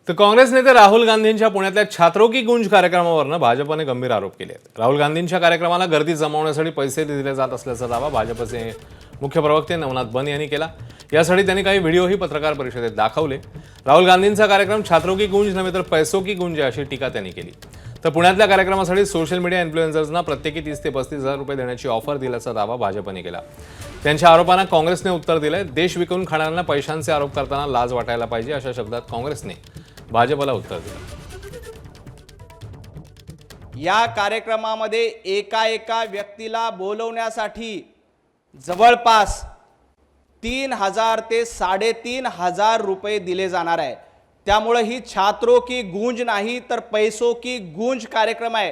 तर काँग्रेस नेते राहुल गांधींच्या पुण्यातल्या छात्रों की गूंज कार्यक्रमावरनं भाजपने गंभीर आरोप केले आहेत। राहुल गांधींच्या कार्यक्रमाला गर्दी जमवण्यासाठी पैसे दिले जात असल्याचा दावा भाजपचे मुख्य प्रवक्ते नवनाथ बन यांनी केला। यासाठी त्यांनी काही व्हिडिओही पत्रकार परिषदेत दाखवले। राहुल गांधींचा कार्यक्रम छात्रों की गूंज नव्हे तर पैसों की गूंज आहे अशी टीका त्यांनी केली। तर पुण्यातल्या कार्यक्रमासाठी सोशल मीडिया इन्फ्लुएन्सर्सना प्रत्येकी 30 ते 35 हजार रुपये देण्याची ऑफर दिल्याचा दावा भाजपने केला। त्यांच्या आरोपांना काँग्रेसने उत्तर दिलंय। देश विकून खाणाऱ्यांना पैशांचे आरोप करताना लाज वाटायला पाहिजे अशा शब्दात काँग्रेसने भाजपला उत्तर दिलं। या कार्यक्रमामध्ये एका व्यक्तीला बोलवण्यासाठी जवळपास 3000 ते 3500 रुपये दिले जाणार आहे। त्यामुळे ही छात्रों की गूंज नाही तर पैसों की गूंज कार्यक्रम आहे।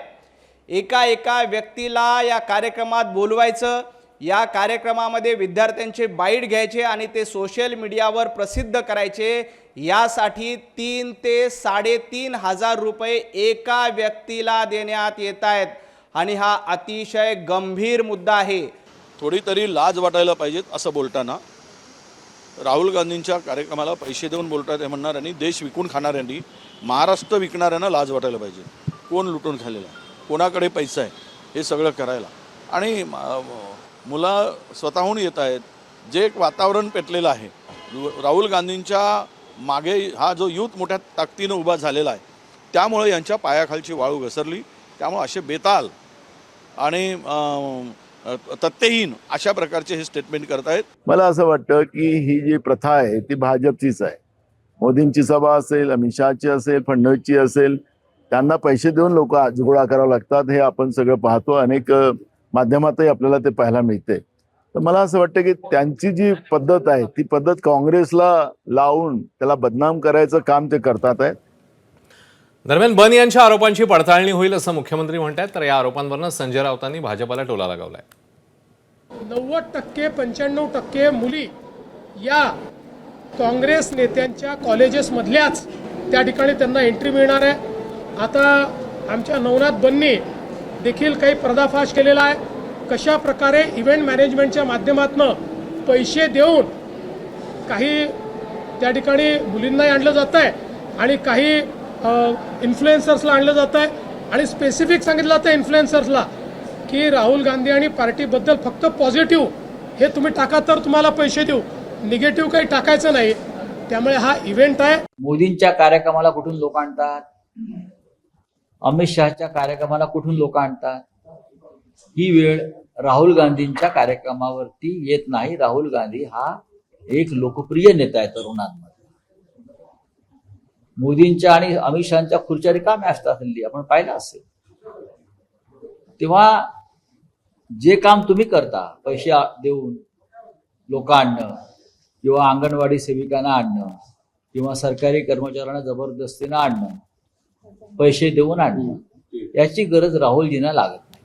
एका व्यक्तीला या कार्यक्रमात बोलवायचं, या कार्यक्रमामध्ये विद्यार्थ्यांचे बाईट घ्यायचे आणि ते सोशल मीडियावर प्रसिद्ध करायचे। यासाठी 3 ते 3500 रुपये एका व्यक्तीला देण्यात येत आहेत आणि हा अतिशय गंभीर मुद्दा आहे। थोडी तरी लाज वाटायला पाहिजेत असं बोलताना राहुल गांधींच्या कार्यक्रमाला पैसे देऊन बोलतात हे म्हणणाऱ्यांनी, देश विकून खाणाऱ्यांनी, महाराष्ट्र विकणाऱ्यांना लाज वाटायला पाहिजे। कोण लुटून खाल्लेला, कोणाकडे पैसा आहे हे सगळं करायला, आणि मुलं स्वतःहून येत आहेत। जे एक वातावरण पेटलेलं आहे राहुल गांधींच्या मागे, हा जो युथ मोठ्या ताकदीनं उभा झालेला आहे, त्यामुळे यांच्या पायाखालची वाळू घसरली। त्यामुळे असे बेताल आणि तथ्यहीन अशा प्रकारचे हे स्टेटमेंट करतायत। मला असं वाटतं की ही जी प्रथा आहे ती भाजपचीच आहे। मोदींची सभा असेल, अमित शहाची असेल, फडणवीसची असेल, त्यांना पैसे देऊन लोक गोळा करावं लागतात। हे आपण सगळं पाहतो, अनेक माध्यमातही आपल्याला ते पाहायला मिळते। तर मला असं वाटतं की त्यांची जी पद्धत आहे ती पद्धत काँग्रेसला लावून त्याला बदनाम करायचं काम ते करतात आहेत। दरम्यान बन यांच्या आरोपांची पडताळणी होईल असं मुख्यमंत्री म्हणतात। तर या आरोपांवरनं संजय राऊतांनी भाजपला टोला लगावलाय। 90% 95% मुली या काँग्रेस नेत्यांच्या कॉलेजेसमधल्याच त्या ठिकाणी त्यांना एंट्री मिळणार आहे। आता आमच्या नवनाथ बननी देखील काही पर्दाफाश केलेला आहे। कशा प्रकारे इव्हेंट मॅनेजमेंटच्या माध्यमातून पैसे देऊन काही त्या ठिकाणी मुलींनाही आणलं जात आहे आणि काही इन्फ्लुएन्सर्सला आणलं जात आहे, आणि स्पेसिफिक सांगितलं जातं इन्फ्लुएन्सर्सला की राहुल गांधी आणि पार्टीबद्दल फक्त पॉझिटिव्ह हे तुम्ही टाका तर तुम्हाला पैसे देऊ, निगेटिव्ह काही टाकायचं नाही। त्यामुळे हा इव्हेंट आहे। मोदींच्या कार्यक्रमाला कुठून लोक आणतात, अमित शहाच्या कार्यक्रमाला कुठून लोक आणतात, ही वेळ राहुल गांधींच्या कार्यक्रमावरती येत नाही। राहुल गांधी हा एक लोकप्रिय नेता आहे तरुणांमध्ये। मोदींच्या आणि अमित शहाच्या खुर्च्या रिकाम्या असतात हल्ली, आपण पाहिलं असेल। तेव्हा जे काम तुम्ही करता, पैसे देऊन लोक आणणं किंवा अंगणवाडी सेविकांना आणणं किंवा सरकारी कर्मचाऱ्यांना जबरदस्तीनं आणणं, पैसे देऊन आणणं, याची गरज राहुलजींना लागत नाही।